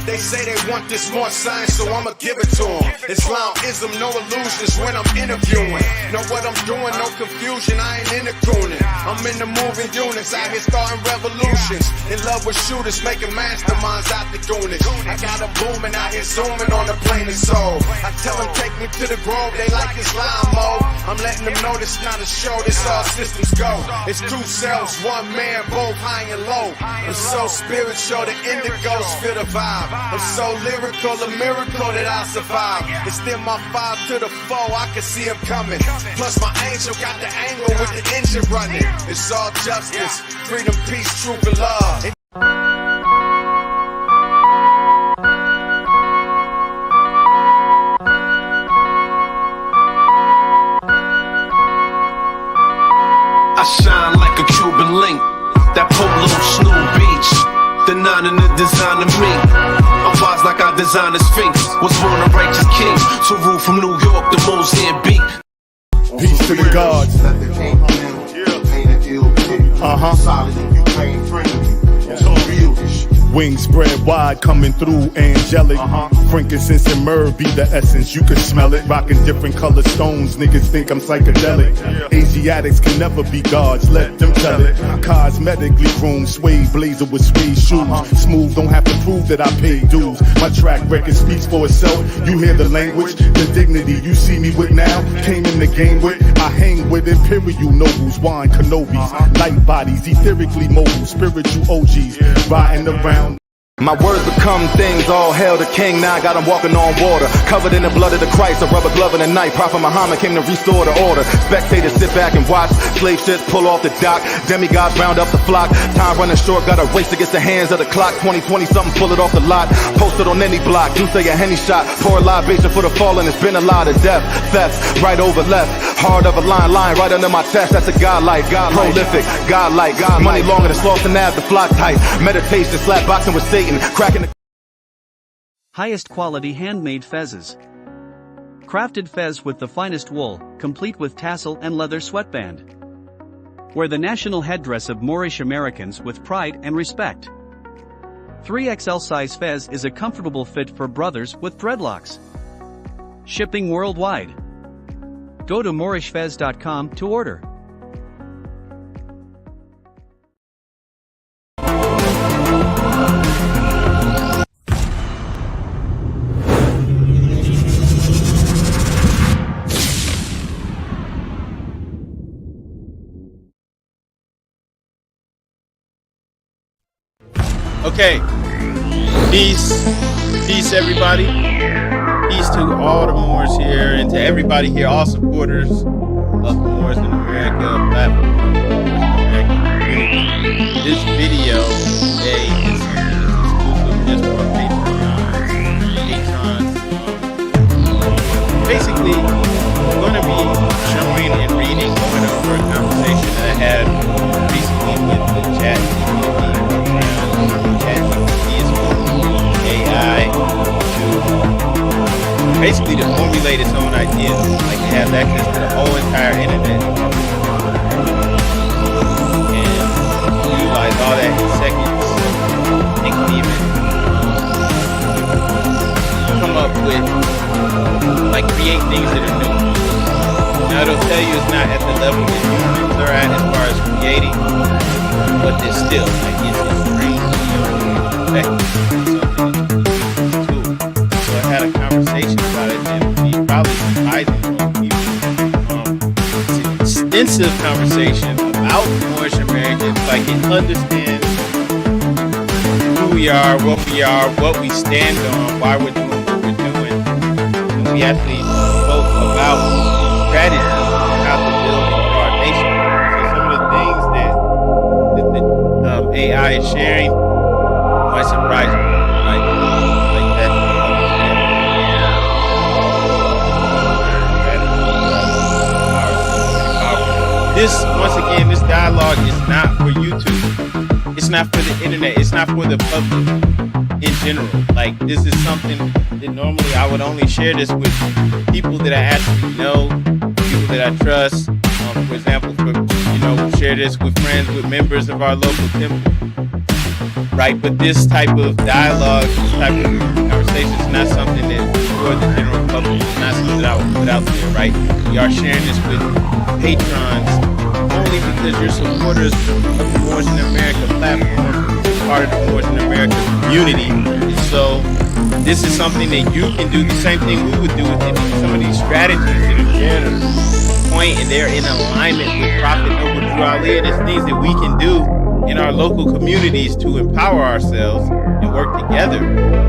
They say they want this more science, so I'ma give it to them. Islamism, no illusions when I'm interviewing. Know what I'm doing, no confusion, I ain't into cooning. I'm in the moving units, out here starting revolutions. In love with shooters, making masterminds out the goonies. I got a booming out here zooming on the plane of soul. I tell them take me to the grove, they like Islam mode. I'm letting them know this not a show, this all systems go. It's two selves, one man, both high and low. I'm so spiritual, the indigos feel the vibe. I'm so lyrical, a miracle that I survive. Extend my 5 to the 4, I can see him coming. Plus my angel got the angle with the engine running. It's all justice, freedom, peace, truth, and love. I shine like a Cuban link, that polo Snoop Beach, the 9 in the design of me. I'm wise like I designed a Sphinx, was born a righteous king, to rule from New York to Mozambique. Peace to the gods. Solid, you can't free. It's all real. Wings spread wide, coming through angelic. Frankincense and myrrh be the essence, you can smell it. Rocking different color stones, niggas think I'm psychedelic. Asiatics can never be gods, let them tell it. Cosmetically groomed, suede blazer with suede shoes. Smooth, don't have to prove that I paid dues. My track record speaks for itself. You hear the language, the dignity you see me with now. Came in the game with, I hang with imperial nobles, wine Kenobis, light bodies, etherically mobile, spiritual OGs, riding around. My words become things, all hail the king, now I got him walking on water. Covered in the blood of the Christ, a rubber glove and a knife. Prophet Muhammad came to restore the order. Spectators sit back and watch, slave ships pull off the dock. Demigods round up the flock, time running short, got a race against the hands of the clock. 2020 something, pull it off the lot. Posted on any block, you say a Henny shot. Pour a libation for the fallen, it's been a lot of death. Thefts, right over left, hard of a line right under my chest. That's a godlike, prolific, godlike. Money longer than Slaughter Nav, the flock type. Meditation, slap boxing with Satan. Cracking the highest quality handmade fezzes. Crafted fez with the finest wool, complete with tassel and leather sweatband. Wear the national headdress of Moorish Americans with pride and respect. 3XL size fez is a comfortable fit for brothers with dreadlocks. Shipping worldwide. Go to moorishfez.com to order. Okay, peace everybody, peace to all the Moors here and to everybody here, all supporters of the Moors in America platform, This video today is exclusive just for patrons. Basically, I'm going to be showing and reading over a conversation that I had recently with the ChatGPT program. ChatGPT is AI to basically to formulate its own ideas, like it has access to the whole entire internet and utilize all that in seconds. It can even come up with, like, create things that are new. Now it'll tell you it's not at the level that humans are at as far as creating, but there's still, like, it's brain tool. So I had a conversation about it, and it'd be probably surprising to people. It's an extensive conversation about Moorish Americans, like it understands who we are, what we stand on, why we're doing what we're doing. And we actually spoke about strategy, how to build our nation. So some of the things that the AI is sharing might surprise you, like that. this, once again, this dialogue is not for YouTube. It's not for the internet. It's not for the public in general. Like, this is something that normally I would only share this with people that I actually know, people that I trust. For example, share this with friends, with members of our local temple. Right, but this type of dialogue, this type of conversation is not something that for the general public. It's not something that I would put out there, right? We are sharing this with patrons only because you're supporters of the Moorish America platform, part of the Moorish America community. And so this is something that you can do the same thing we would do with it. Some of these strategies that are shared are point and they're in alignment with Prophet Noble Drew Ali, and it's things that we can do in our local communities to empower ourselves and work together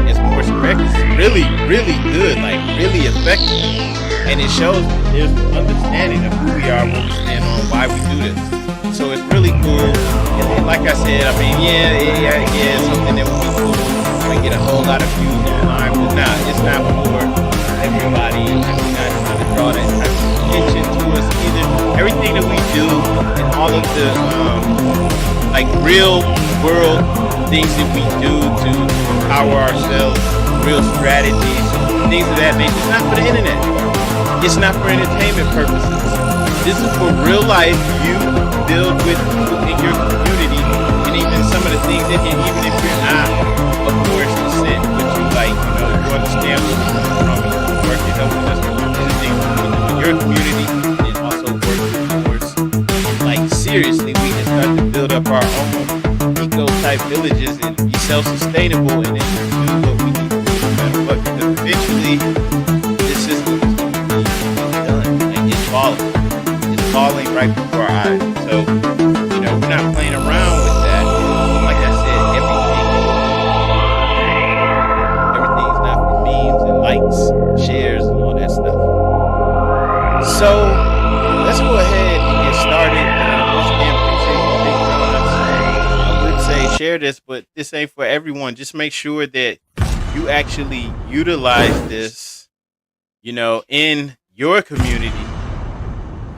as Moorish Americans. It's really, really good, like really effective. And it shows that there's an understanding of who we are, what we stand on, why we do this. So it's really cool. And like I said, I mean, it's something that would be cool. We get a whole lot of views online, but it's not for everybody. We're not trying to draw that type of attention to us either. Everything that we do and all of the like real world things that we do to empower ourselves, real strategies, things of that nature. It's not for the internet. It's not for entertainment purposes. This is for real life. You build with in your community, and even some of the things that even if you're not of Moorish descent, but you you understand where we're coming from, and you work it up with us, things in your community, and also work with Moors. Like seriously, we can start to build up our own eco-type villages and be self-sustainable, and then do what we need to do no matter what. Because eventually, this system is going to be done. Like it's falling. It's falling right before our eyes. So, we're not playing around with that. Like I said, everything's not for memes and likes, shares, and all that stuff. So, let's go ahead and get started. Once again, appreciate you, I would say share this, but this ain't for everyone. Just make sure that you actually utilize this, in your community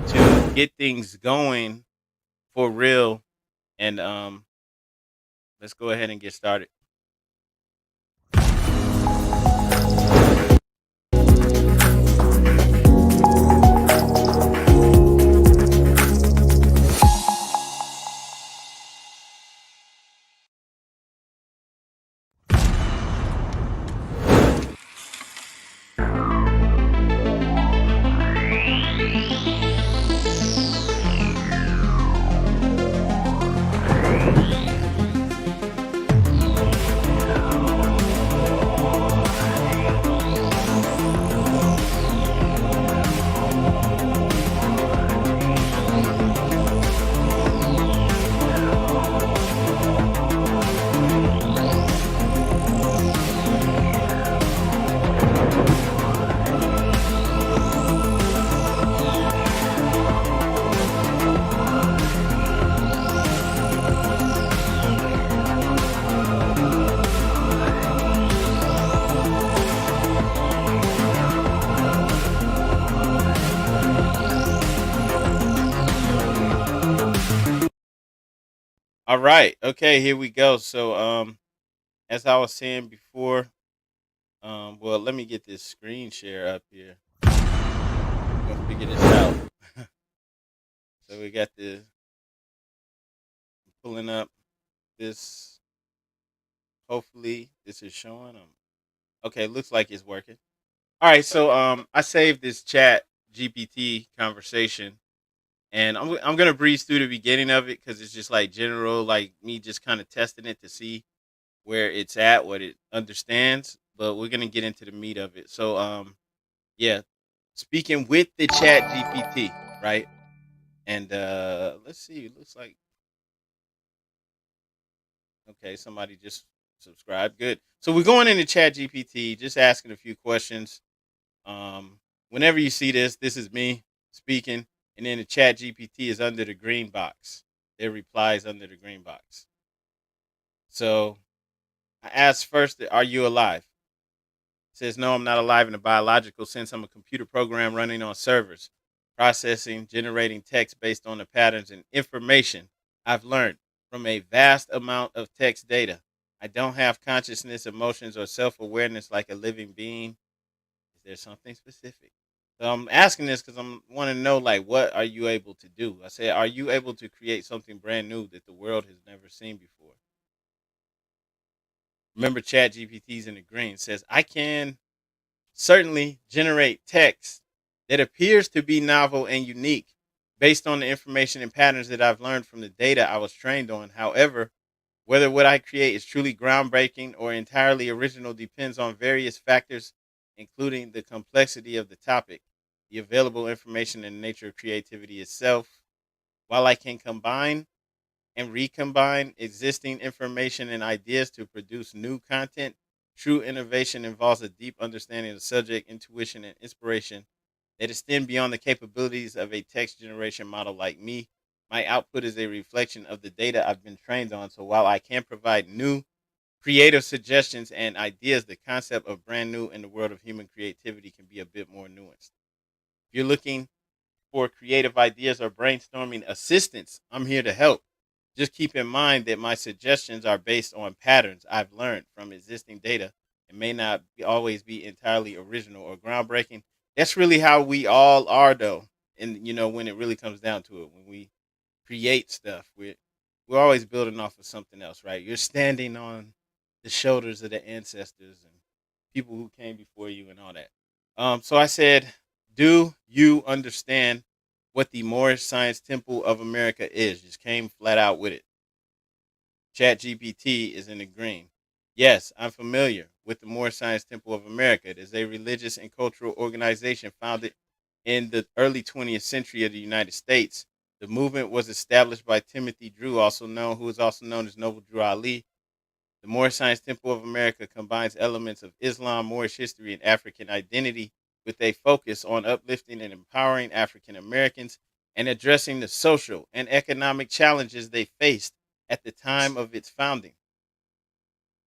to get things going for real. And let's go ahead and get started. All right. Okay, here we go. So as I was saying before, well, let me get this screen share up here. I'm gonna figure this out. So we got the pulling up this. Hopefully this is showing. Okay, looks like it's working. All right, so I saved this chat GPT conversation, and I'm gonna breeze through the beginning of it because it's just like general, like me just kind of testing it to see where it's at, what it understands. But we're gonna get into the meat of it. So yeah, speaking with the chat GPT, right? And let's see, it looks like okay, somebody just subscribed. Good. So we're going into chat GPT, just asking a few questions. Whenever you see this, this is me speaking, and then the chat GPT is under the green box. Their replies under the green box. So I asked first, are you alive? It says, no, I'm not alive in a biological sense. I'm a computer program running on servers. processing, generating text based on the patterns and information I've learned from a vast amount of text data. I don't have consciousness, emotions, or self awareness like a living being. Is there something specific? So I'm asking this because I'm want to know, like, what are you able to do? I said, are you able to create something brand new that the world has never seen before? Remember, ChatGPT's in the green says I can certainly generate text that appears to be novel and unique based on the information and patterns that I've learned from the data I was trained on. However, whether what I create is truly groundbreaking or entirely original depends on various factors, including the complexity of the topic, the available information, and the nature of creativity itself. While I can combine and recombine existing information and ideas to produce new content, true innovation involves a deep understanding of the subject, intuition, and inspiration that extend beyond the capabilities of a text generation model like me. My output is a reflection of the data I've been trained on. So while I can provide new creative suggestions and ideas, the concept of brand new in the world of human creativity can be a bit more nuanced. If you're looking for creative ideas or brainstorming assistance, I'm here to help. Just keep in mind that my suggestions are based on patterns I've learned from existing data and may not always be entirely original or groundbreaking. That's really how we all are, though. And when it really comes down to it, when we create stuff, we're always building off of something else, right? You're standing on the shoulders of the ancestors and people who came before you and all that. So I said, do you understand what the Moorish Science Temple of America is? Just came flat out with it. ChatGPT is in the green. Yes, I'm familiar with the Moorish Science Temple of America. It is a religious and cultural organization founded in the early 20th century of the United States. The movement was established by Timothy Drew, who is also known as Noble Drew Ali. The Moorish Science Temple of America combines elements of Islam, Moorish history, and African identity with a focus on uplifting and empowering African Americans and addressing the social and economic challenges they faced at the time of its founding.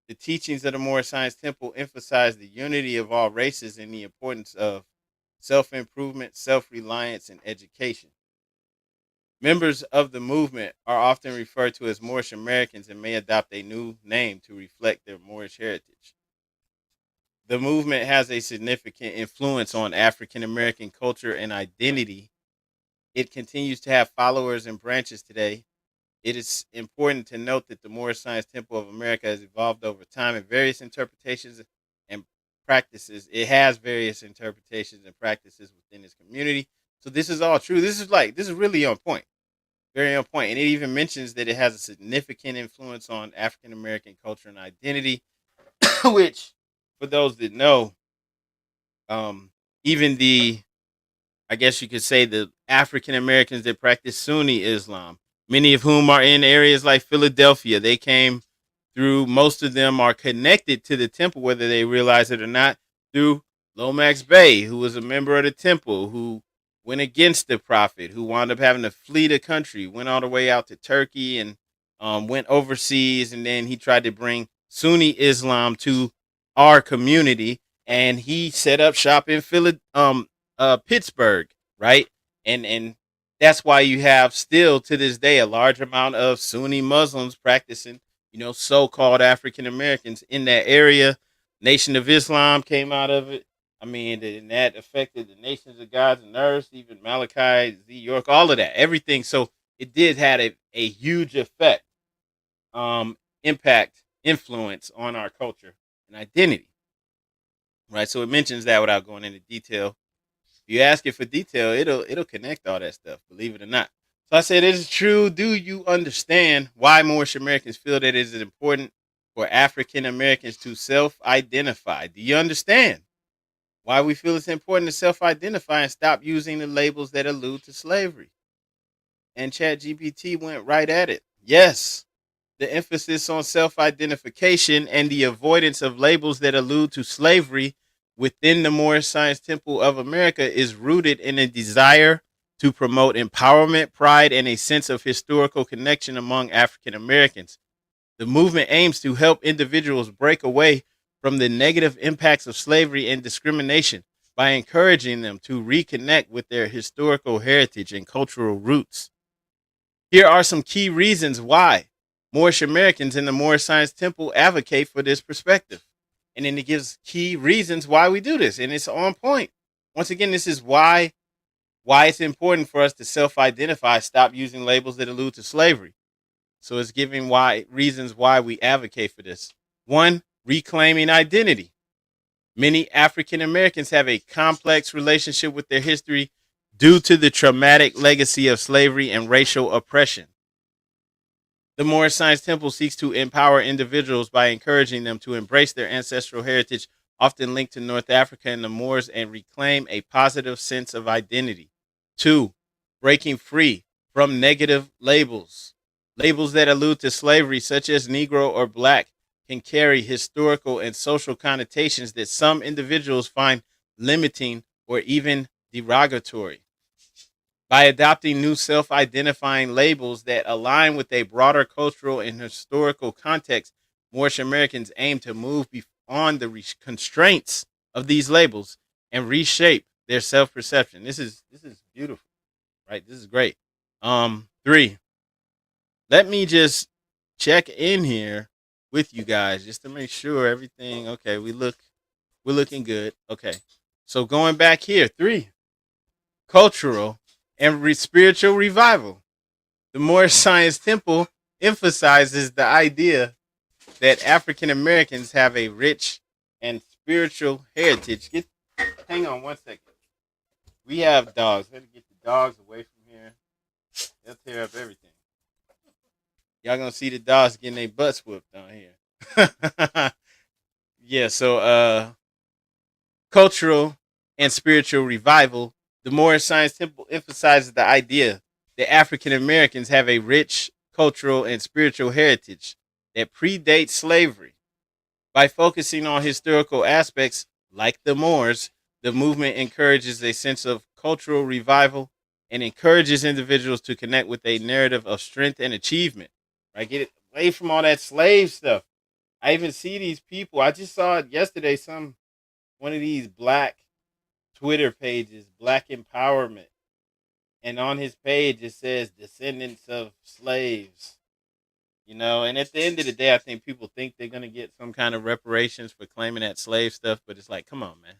The teachings of the Moorish Science Temple emphasize the unity of all races and the importance of self improvement, self reliance, and education. Members of the movement are often referred to as Moorish Americans and may adopt a new name to reflect their Moorish heritage. The movement has a significant influence on African American culture and identity. It continues to have followers and branches today. It is important to note that the Moorish Science Temple of America has evolved over time in various interpretations and practices. It has various interpretations and practices within its community. So this is all true. This is really on point. Very on point. And it even mentions that it has a significant influence on African American culture and identity, which, for those that know, even I guess you could say, the African Americans that practice Sunni Islam, many of whom are in areas like Philadelphia, they came through, most of them are connected to the temple, whether they realize it or not, through Lomax Bey, who was a member of the temple, who went against the prophet, who wound up having to flee the country, went all the way out to Turkey and went overseas. And then he tried to bring Sunni Islam to our community, and he set up shop in Pittsburgh, right? And that's why you have still to this day a large amount of Sunni Muslims practicing, so-called African Americans in that area. Nation of Islam came out of it. I mean, and that affected the Nations of Gods and Earth, even Malachi, Z. York, all of that, everything. So it did have a huge effect, impact, influence on our culture and identity, right? So it mentions that without going into detail. If you ask it for detail, it'll connect all that stuff, believe it or not. So I said, is it true? Do you understand why Moorish Americans feel that it is important for African Americans to self-identify? Do you understand why we feel it's important to self-identify and stop using the labels that allude to slavery? And ChatGPT went right at it. Yes, the emphasis on self-identification and the avoidance of labels that allude to slavery within the Moorish Science Temple of America is rooted in a desire to promote empowerment, pride, and a sense of historical connection among African Americans. The movement aims to help individuals break away from the negative impacts of slavery and discrimination by encouraging them to reconnect with their historical heritage and cultural roots. Here are some key reasons why Moorish Americans in the Moorish Science Temple advocate for this perspective. And then it gives key reasons why we do this, and it's on point. Once again, this is why it's important for us to self-identify, stop using labels that allude to slavery. So it's giving reasons why we advocate for this. One, reclaiming identity. Many African Americans have a complex relationship with their history due to the traumatic legacy of slavery and racial oppression. The Moorish Science Temple seeks to empower individuals by encouraging them to embrace their ancestral heritage, often linked to North Africa and the Moors, and reclaim a positive sense of identity. Two, breaking free from negative labels. Labels that allude to slavery, such as Negro or Black, can carry historical and social connotations that some individuals find limiting or even derogatory. By adopting new self-identifying labels that align with a broader cultural and historical context, Moorish Americans aim to move beyond the constraints of these labels and reshape their self-perception. This is beautiful, right? This is great. Three, let me just check in here with you guys just to make sure everything okay. We're looking good. Okay, so going back here, 3, cultural and spiritual revival. The Moorish Science Temple emphasizes the idea that African Americans have a rich and spiritual heritage. Hang on one second. We have dogs. Let me get the dogs away from here. They'll tear up everything. Y'all gonna see the dogs getting their butts whooped down here. Yeah, so cultural and spiritual revival. The Moorish Science Temple emphasizes the idea that African Americans have a rich cultural and spiritual heritage that predates slavery. By focusing on historical aspects like the Moors, the movement encourages a sense of cultural revival and encourages individuals to connect with a narrative of strength and achievement. Right? Get it away from all that slave stuff. I even see these people. I just saw it yesterday. One of these Black Twitter pages, Black Empowerment, and on his page it says descendants of slaves. And at the end of the day, I think people think they're gonna get some kind of reparations for claiming that slave stuff, but it's like, come on, man,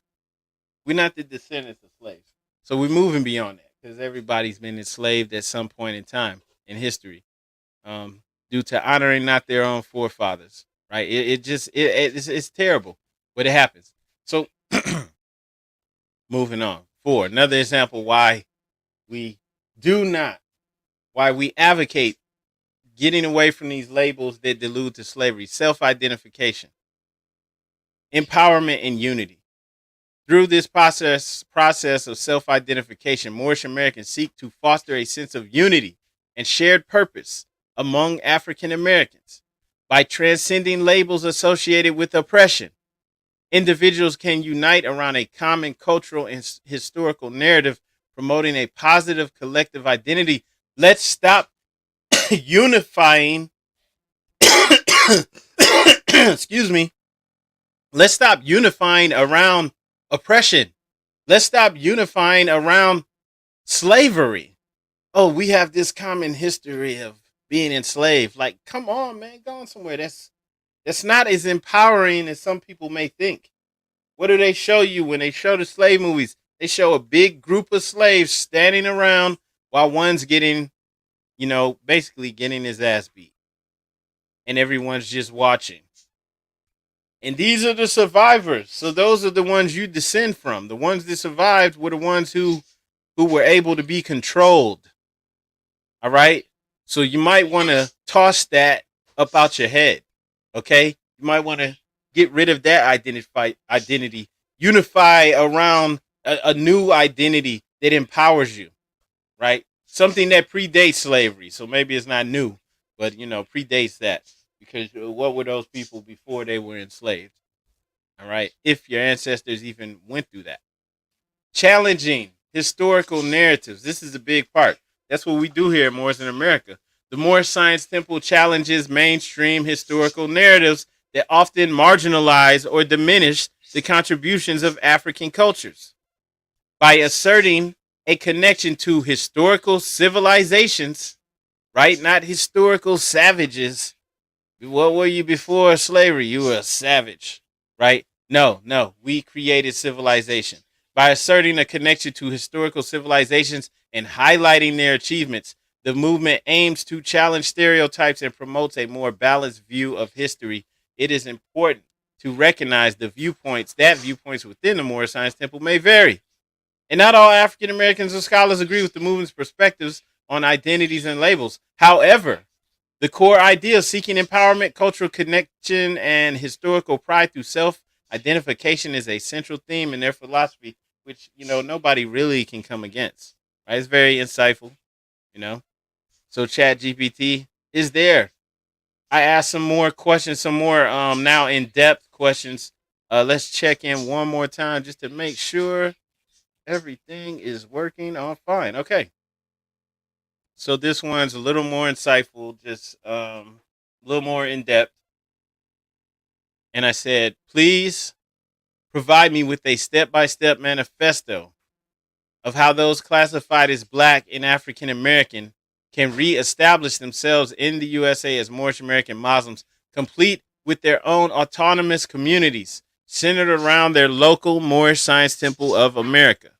we're not the descendants of slaves, so we're moving beyond that because everybody's been enslaved at some point in time in history, due to honoring not their own forefathers. Right? It's terrible, but it happens. So. Moving on. 4, another example why we advocate getting away from these labels that allude to slavery. Self-identification, empowerment, and unity. Through this process of self-identification, Moorish Americans seek to foster a sense of unity and shared purpose among African Americans. By transcending labels associated with oppression, individuals can unite around a common cultural and historical narrative, promoting a positive collective identity. Let's stop unifying. Excuse me. Let's stop unifying around oppression. Let's stop unifying around slavery. Oh, we have this common history of being enslaved. Like, come on, man, go on somewhere. That's not as empowering as some people may think. What do they show you when they show the slave movies? They show a big group of slaves standing around while one's getting, basically getting his ass beat. And everyone's just watching. And these are the survivors. So those are the ones you descend from. The ones that survived were the ones who were able to be controlled. All right? So you might want to toss that up out your head. Okay? You might want to get rid of that identity. Unify around a new identity that empowers you. Right? Something that predates slavery. So maybe it's not new, but, predates that. Because what were those people before they were enslaved? All right? If your ancestors even went through that. Challenging historical narratives. This is a big part. That's what we do here at Moors in America. The Moorish Science Temple challenges mainstream historical narratives that often marginalize or diminish the contributions of African cultures. by asserting a connection to historical civilizations, right? Not historical savages. What were you before slavery? You were a savage, right? No, no. We created civilization. By asserting a connection to historical civilizations and highlighting their achievements, the movement aims to challenge stereotypes and promotes a more balanced view of history. It is important to recognize the viewpoints that viewpoints within the Moorish Science Temple may vary. And not all African Americans or scholars agree with the movement's perspectives on identities and labels. However, the core idea of seeking empowerment, cultural connection, and historical pride through self-identification is a central theme in their philosophy, which, nobody really can come against. Right? It's very insightful, you know. So ChatGPT is there. I asked some more questions, some more now in-depth questions. Let's check in one more time just to make sure everything is working on fine. Okay. So this one's a little more insightful, just a little more in depth. And I said, please provide me with a step-by-step manifesto of how those classified as Black and African American can reestablish themselves in the USA as Moorish American Muslims, complete with their own autonomous communities centered around their local Moorish Science Temple of America,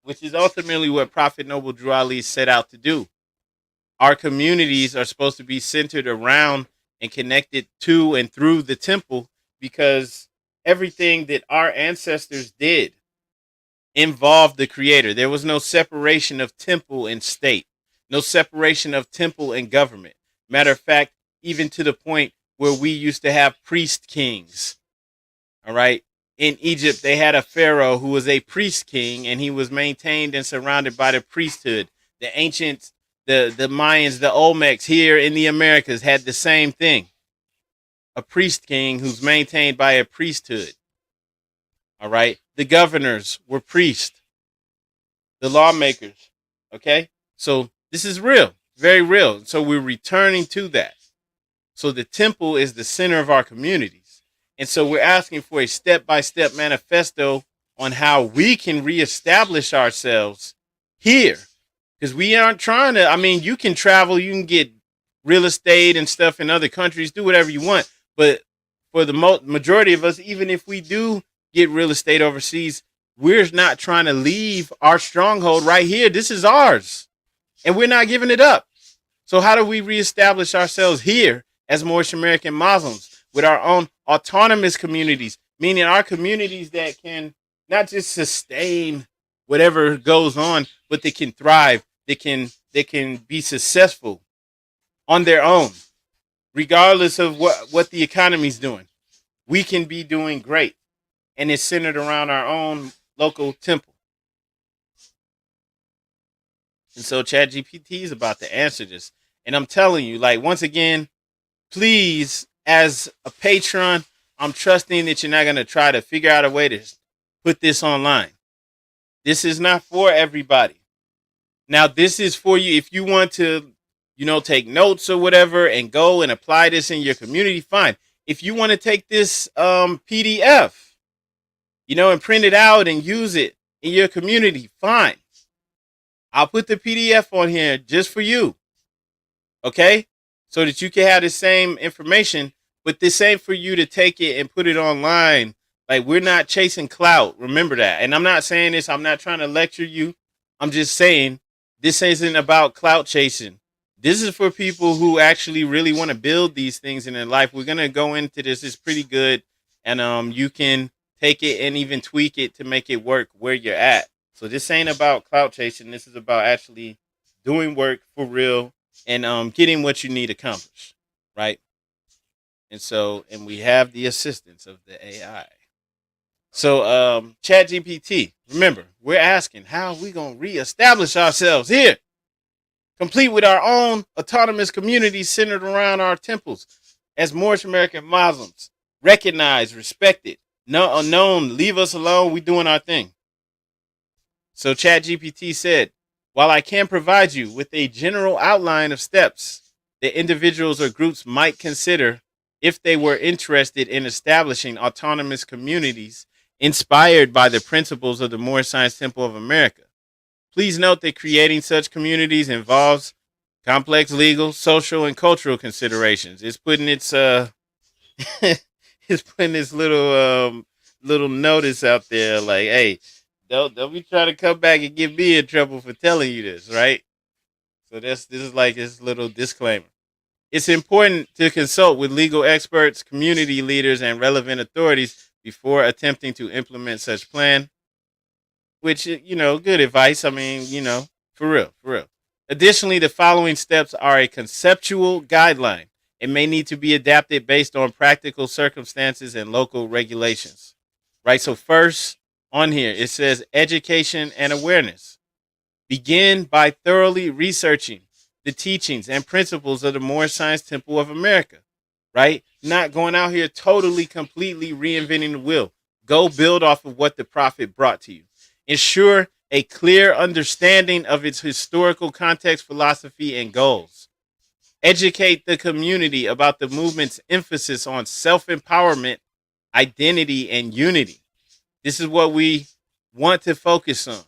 which is ultimately what Prophet Noble Drew Ali set out to do. Our communities are supposed to be centered around and connected to and through the temple, because everything that our ancestors did involved the creator. There was no separation of temple and state, no separation of temple and government. Matter of fact, even to the point where we used to have priest kings. All right. In Egypt, they had a pharaoh who was a priest king, and he was maintained and surrounded by the priesthood. The ancients, the Mayans, the Olmecs here in the Americas had the same thing. A priest king who's maintained by a priesthood. All right. The governors were priests. The lawmakers. Okay. So this is real, very real. So we're returning to that. So the temple is the center of our communities. And so we're asking for a step-by-step manifesto on how we can reestablish ourselves here. Because we aren't trying to, you can travel, you can get real estate and stuff in other countries, do whatever you want. But for the majority of us, even if we do get real estate overseas, we're not trying to leave our stronghold right here. This is ours. And we're not giving it up. So how do we reestablish ourselves here as Moorish American Muslims with our own autonomous communities, meaning our communities that can not just sustain whatever goes on, but they can thrive, they can be successful on their own, regardless of what the economy's doing. We can be doing great, and it's centered around our own local temple. And so ChatGPT is about to answer this. And I'm telling you, once again, please, as a patron, I'm trusting that you're not going to try to figure out a way to put this online. This is not for everybody. Now, this is for you. If you want to, take notes or whatever and go and apply this in your community, fine. If you want to take this PDF, and print it out and use it in your community, fine. I'll put the PDF on here just for you. Okay? So that you can have the same information, but this ain't for you to take it and put it online. We're not chasing clout. Remember that. And I'm not saying this, I'm not trying to lecture you. I'm just saying this isn't about clout chasing. This is for people who actually really want to build these things in their life. We're going to go into this. It's pretty good. And you can take it and even tweak it to make it work where you're at. So this ain't about clout chasing. This is about actually doing work for real and getting what you need accomplished, right? And we have the assistance of the AI. So ChatGPT, remember, we're asking how are we going to reestablish ourselves here, complete with our own autonomous communities centered around our temples as Moorish American Muslims, recognized, respected, known, leave us alone, we doing our thing. So ChatGPT said, while I can provide you with a general outline of steps that individuals or groups might consider if they were interested in establishing autonomous communities inspired by the principles of the Moorish Science Temple of America. Please note that creating such communities involves complex legal, social, and cultural considerations. It's putting its it's putting this little notice out there like, hey, don't be trying to come back and get me in trouble for telling you this, right? So this is like this little disclaimer. It's important to consult with legal experts, community leaders, and relevant authorities before attempting to implement such plan. Which good advice. I mean, for real, for real. Additionally, the following steps are a conceptual guideline. It may need to be adapted based on practical circumstances and local regulations. Right. So first on here it says education and awareness. Begin by thoroughly researching the teachings and principles of the Moorish Science Temple of America, right? Not going out here totally, completely reinventing the wheel. Go build off of what the prophet brought to you. Ensure a clear understanding of its historical context, philosophy, and goals. Educate the community about the movement's emphasis on self empowerment, identity, and unity. This is what we want to focus on,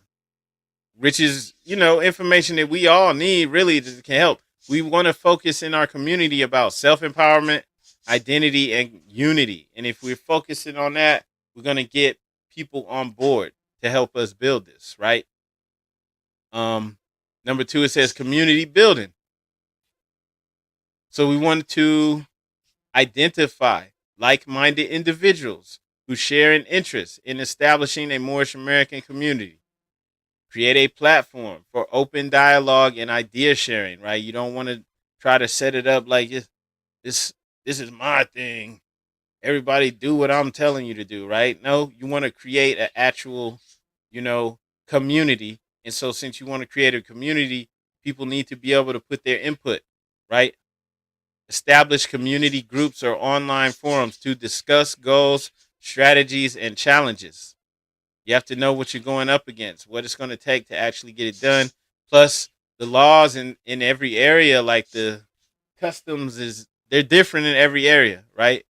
which is, information that we all need really to can help. We want to focus in our community about self-empowerment, identity, and unity. And if we're focusing on that, we're going to get people on board to help us build this, right? Number 2, it says community building. So we want to identify like-minded individuals who share an interest in establishing a Moorish American community. Create a platform for open dialogue and idea sharing, right? You don't want to try to set it up like this is my thing. Everybody do what I'm telling you to do, right? No, you want to create an actual, community. And so since you want to create a community, people need to be able to put their input, right? Establish community groups or online forums to discuss goals, strategies, and challenges. You have to know what you're going up against, what it's going to take to actually get it done. Plus, the laws in every area, like the customs, they're different in every area, right?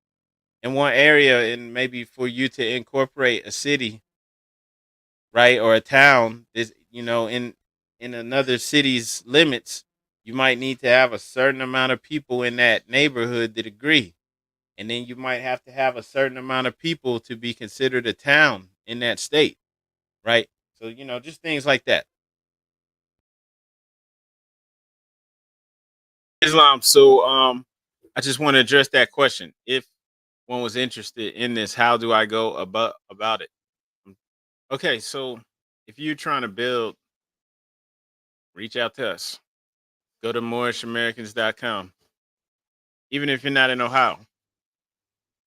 In one area, and maybe for you to incorporate a city, right, or a town, is in another city's limits, you might need to have a certain amount of people in that neighborhood that agree, and then you might have to have a certain amount of people to be considered a town in that state, right? So just things like that. Islam. So I just want to address that question. If one was interested in this, how do I go about it? Okay, so if you're trying to build, reach out to us. Go to moorishamericans.com. Even if you're not in Ohio,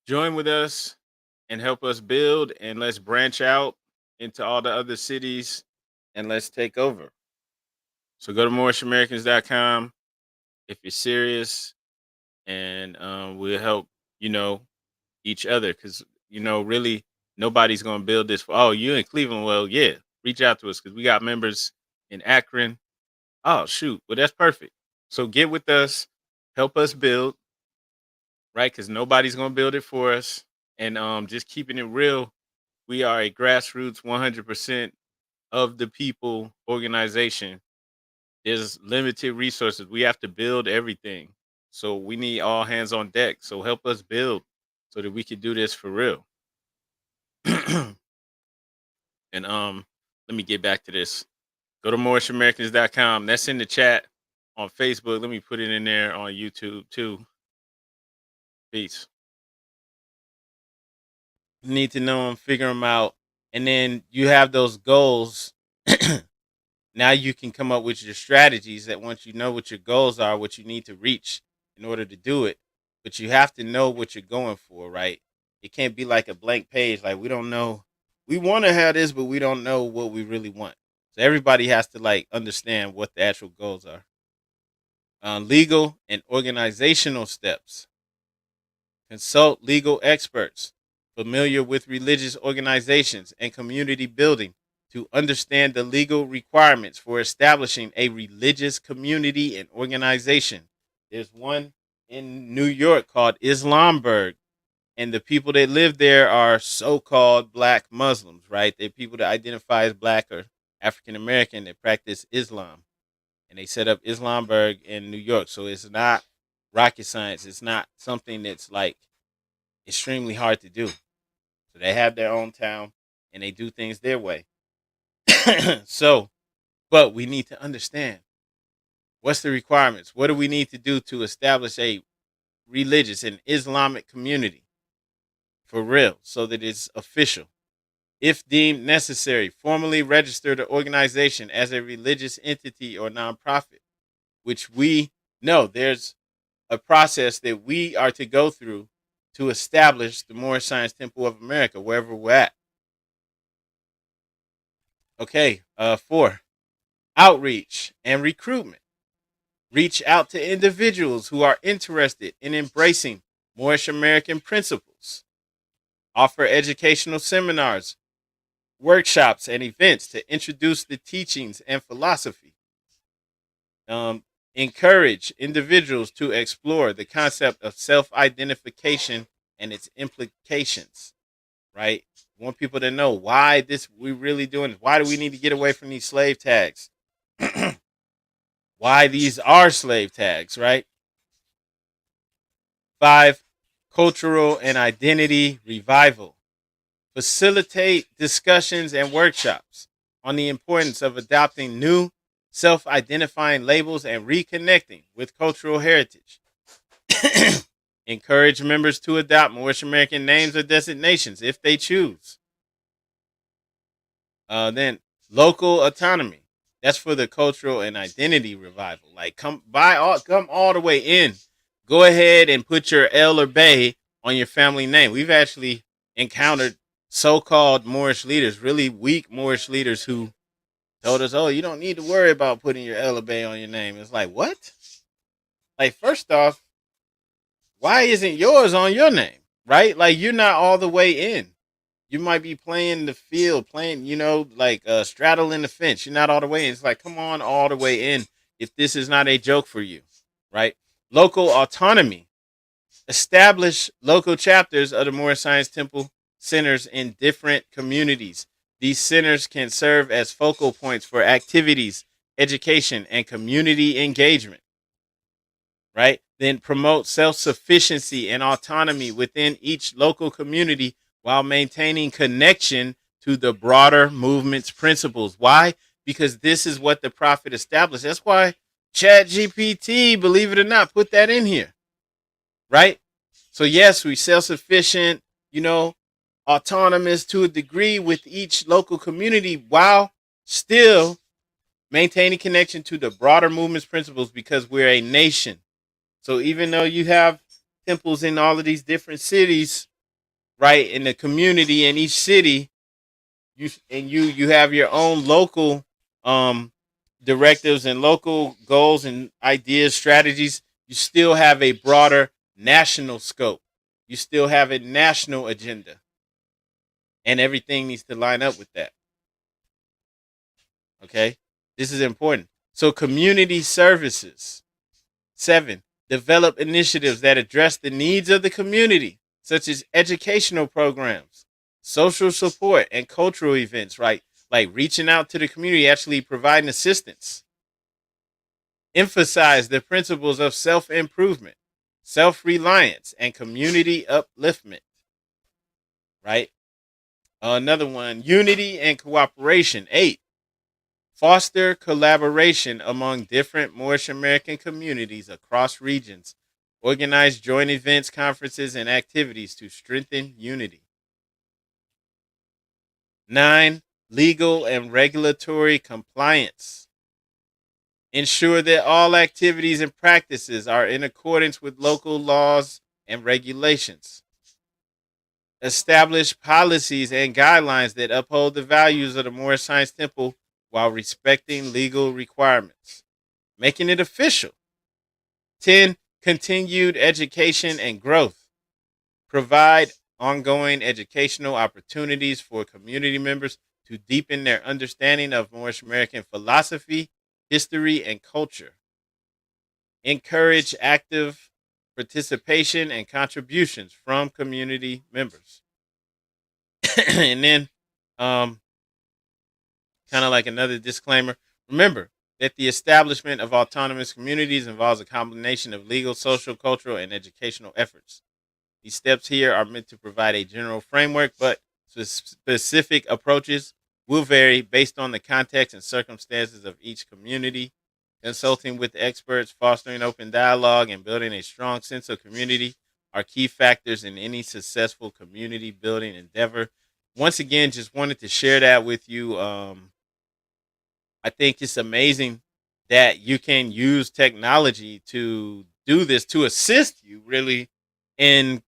join with us and help us build, and let's branch out into all the other cities and let's take over. So go to moorishamericans.com if you're serious, and we'll help, each other, because, really nobody's going to build this for, oh, you in Cleveland. Well, yeah, reach out to us because we got members in Akron. Oh, shoot. Well, that's perfect. So get with us, help us build, right? Because nobody's going to build it for us. And just keeping it real, we are a grassroots 100% of the people organization. There's limited resources. We have to build everything. So we need all hands on deck. So help us build so that we can do this for real. And let me get back to this. Go to moorishamericans.com. That's in the chat on Facebook. Let me put it in there on YouTube too. Peace. You need to know them, figure them out. And then you have those goals. Now you can come up with your strategies that once you know what your goals are, what you need to reach in order to do it. But you have to know what you're going for, right? It can't be like a blank page. Like, we don't know. We want to have this, but we don't know what we really want. So everybody has to understand what the actual goals are. Legal and organizational steps. Consult legal experts familiar with religious organizations and community building to understand the legal requirements for establishing a religious community and organization. There's one in New York called Islamberg. And the people that live there are so-called black Muslims, right? They're people that identify as black or African American that practice Islam, and they set up Islamburg in New York. So it's not rocket science. It's not something that's like extremely hard to do. So they have their own town and they do things their way. So, but we need to understand what's the requirements. What do we need to do to establish a religious and Islamic community for real, so that it's official? If deemed necessary, formally register the organization as a religious entity or nonprofit, which we know there's a process that we are to go through to establish the Moorish Science Temple of America, wherever we're at. Okay, 4, outreach and recruitment. Reach out to individuals who are interested in embracing Moorish American principles. Offer educational seminars, workshops, and events to introduce the teachings and philosophy. Encourage individuals to explore the concept of self-identification and its implications, right? Want people to know why this we really doing. Why do we need to get away from these slave tags? Why these are slave tags, right? 5, cultural and identity revival. Facilitate discussions and workshops on the importance of adopting new self-identifying labels and reconnecting with cultural heritage. Encourage members to adopt Moorish American names or designations if they choose. Then local autonomy. That's for the cultural and identity revival. Like come all the way in. Go ahead and put your El or Bay on your family name. We've actually encountered so-called Moorish leaders, really weak Moorish leaders who told us, oh, you don't need to worry about putting your El or Bay on your name. It's like, what? Like, first off, why isn't yours on your name? Right? Like, you're not all the way in. You might be playing the field, like straddling the fence. You're not all the way in. It's like, come on all the way in if this is not a joke for you, right? Local autonomy. Establish local chapters of the Moorish Science Temple centers in different communities. These centers can serve as focal points for activities, education, and community engagement, right? Then promote self-sufficiency and autonomy within each local community while maintaining connection to the broader movement's principles. Why? Because this is what the prophet established. That's why ChatGPT, believe it or not, put that in here, right? So yes, we self-sufficient, autonomous to a degree with each local community while still maintaining connection to the broader movement's principles because we're a nation. So even though you have temples in all of these different cities, right, in the community in each city, you have your own local directives and local goals and ideas, strategies, you still have a broader national scope. You still have a national agenda. And everything needs to line up with that. Okay? This is important. So community services. 7, develop initiatives that address the needs of the community, such as educational programs, social support, and cultural events, right? Like reaching out to the community, actually providing assistance. Emphasize the principles of self-improvement, self-reliance, and community upliftment, right? Another one, unity and cooperation. 8, foster collaboration among different Moorish American communities across regions. Organize joint events, conferences, and activities to strengthen unity. 9, legal and regulatory compliance. Ensure that all activities and practices are in accordance with local laws and regulations. Establish policies and guidelines that uphold the values of the Moorish Science Temple while respecting legal requirements, making it official. 10, continued education and growth. Provide ongoing educational opportunities for community members to deepen their understanding of Moorish American philosophy, history, and culture. Encourage active participation and contributions from community members. And then, kind of like another disclaimer, remember that the establishment of autonomous communities involves a combination of legal, social, cultural, and educational efforts. These steps here are meant to provide a general framework, but specific approaches will vary based on the context and circumstances of each community. Consulting with experts, fostering open dialogue, and building a strong sense of community are key factors in any successful community building endeavor. Once again, just wanted to share that with you. I think it's amazing that you can use technology to do this, to assist you really in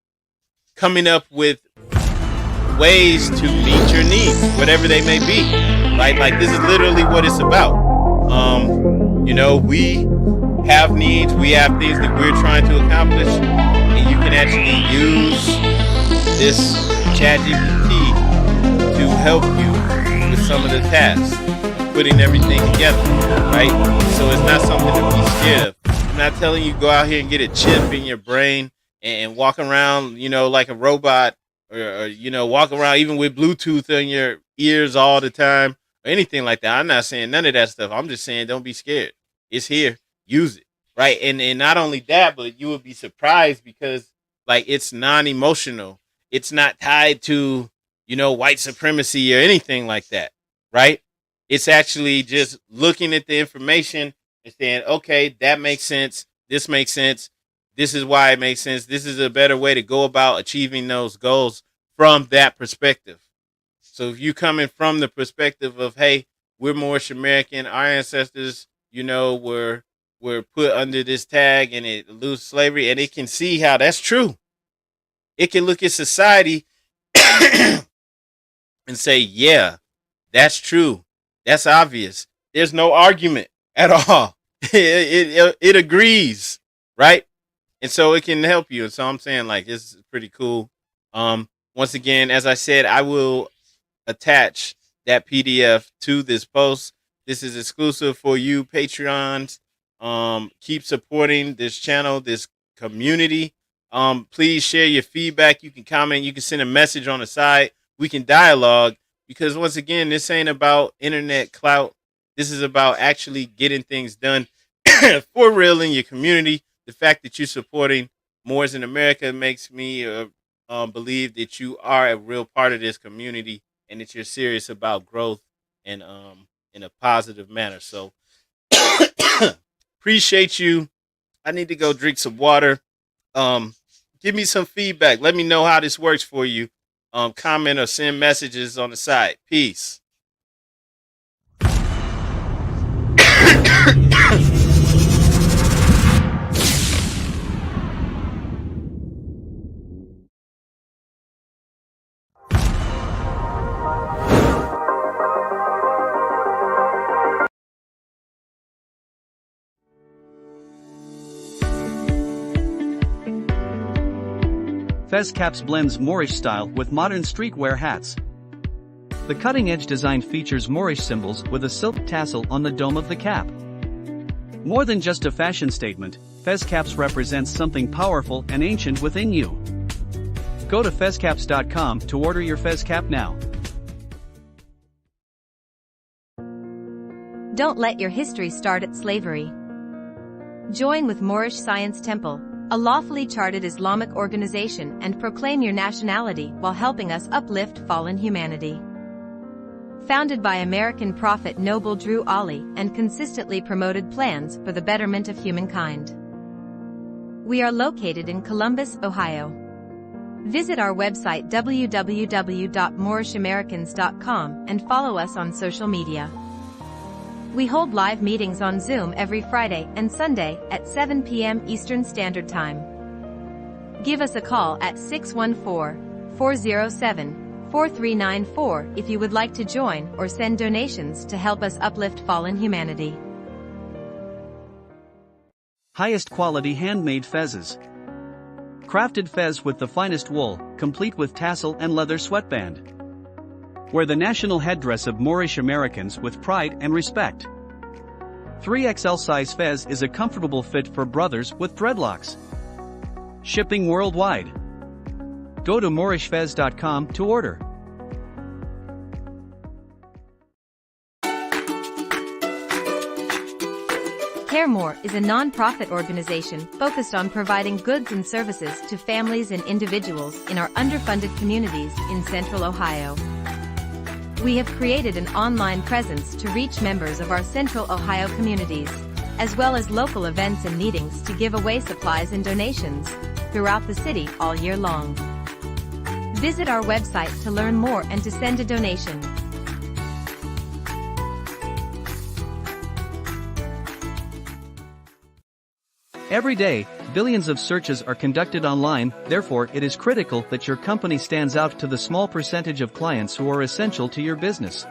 coming up with ways to meet your needs, whatever they may be, right? Like, this is literally what it's about. We have needs, we have things that we're trying to accomplish, and you can actually use this ChatGPT to help you with some of the tasks, putting everything together, right? So it's not something to be scared of. I'm not telling you go out here and get a chip in your brain and walk around, like a robot, or walk around even with Bluetooth in your ears all the time, or anything like that. I'm not saying none of that stuff. I'm just saying don't be scared. It's here. Use it, right? And not only that, but you will be surprised because, like, it's non-emotional. It's not tied to, white supremacy or anything like that, right? It's actually just looking at the information and saying, okay, that makes sense. This makes sense. This is why it makes sense. This is a better way to go about achieving those goals from that perspective. So if you coming from the perspective of, hey, we're Moorish American, our ancestors, were put under this tag and it loose slavery, and it can see how that's true. It can look at society and say, yeah, that's true. That's obvious. There's no argument at all. It agrees, right? And so it can help you. And so I'm saying, like, this is pretty cool. Once again, as I said, I will attach that PDF to this post. This is exclusive for you Patreons. Keep supporting this channel, this community. Please share your feedback. You can comment. You can send a message on the side. We can dialogue, because once again, this ain't about internet clout. This is about actually getting things done for real in your community. The fact that you're supporting Moors in America makes me believe that you are a real part of this community and that you're serious about growth and in a positive manner. So appreciate you. I need to go drink some water. Give me some feedback. Let me know how this works for you. Comment or send messages on the side. Peace. Fez Caps blends Moorish style with modern streetwear hats. The cutting-edge design features Moorish symbols with a silk tassel on the dome of the cap. More than just a fashion statement, Fez Caps represents something powerful and ancient within you. Go to fezcaps.com to order your Fez Cap now. Don't let your history start at slavery. Join with Moorish Science Temple, a lawfully chartered Islamic organization, and proclaim your nationality while helping us uplift fallen humanity. Founded by American prophet Noble Drew Ali and consistently promoted plans for the betterment of humankind. We are located in Columbus, Ohio. Visit our website www.moorishamericans.com and follow us on social media. We hold live meetings on Zoom every Friday and Sunday at 7 p.m. Eastern Standard Time. Give us a call at 614-407-4394 if you would like to join or send donations to help us uplift fallen humanity. Highest quality handmade fezzes. Crafted fez with the finest wool, complete with tassel and leather sweatband. Wear the national headdress of Moorish Americans with pride and respect. 3XL size fez is a comfortable fit for brothers with dreadlocks. Shipping worldwide. Go to moorishfez.com to order. Moor is a non-profit organization focused on providing goods and services to families and individuals in our underfunded communities in Central Ohio. We have created an online presence to reach members of our Central Ohio communities, as well as local events and meetings to give away supplies and donations throughout the city all year long. Visit our website to learn more and to send a donation. Every day, billions of searches are conducted online, therefore it is critical that your company stands out to the small percentage of clients who are essential to your business.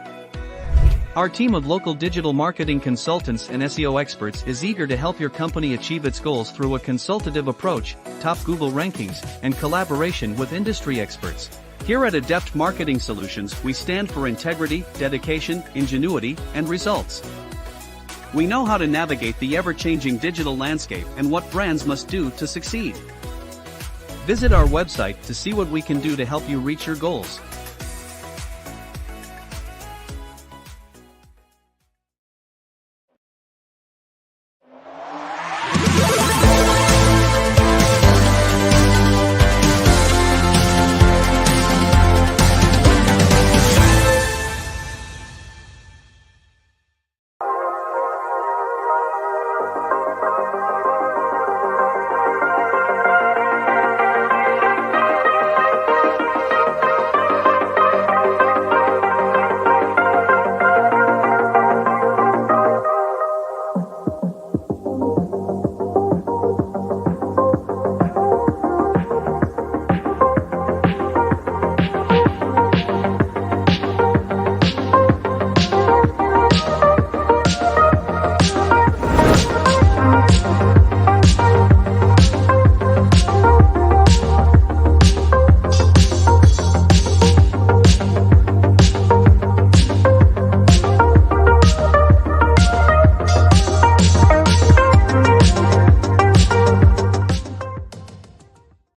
Our team of local digital marketing consultants and SEO experts is eager to help your company achieve its goals through a consultative approach, top Google rankings, and collaboration with industry experts. Here at Adept Marketing Solutions, we stand for integrity, dedication, ingenuity, and results. We know how to navigate the ever-changing digital landscape and what brands must do to succeed. Visit our website to see what we can do to help you reach your goals.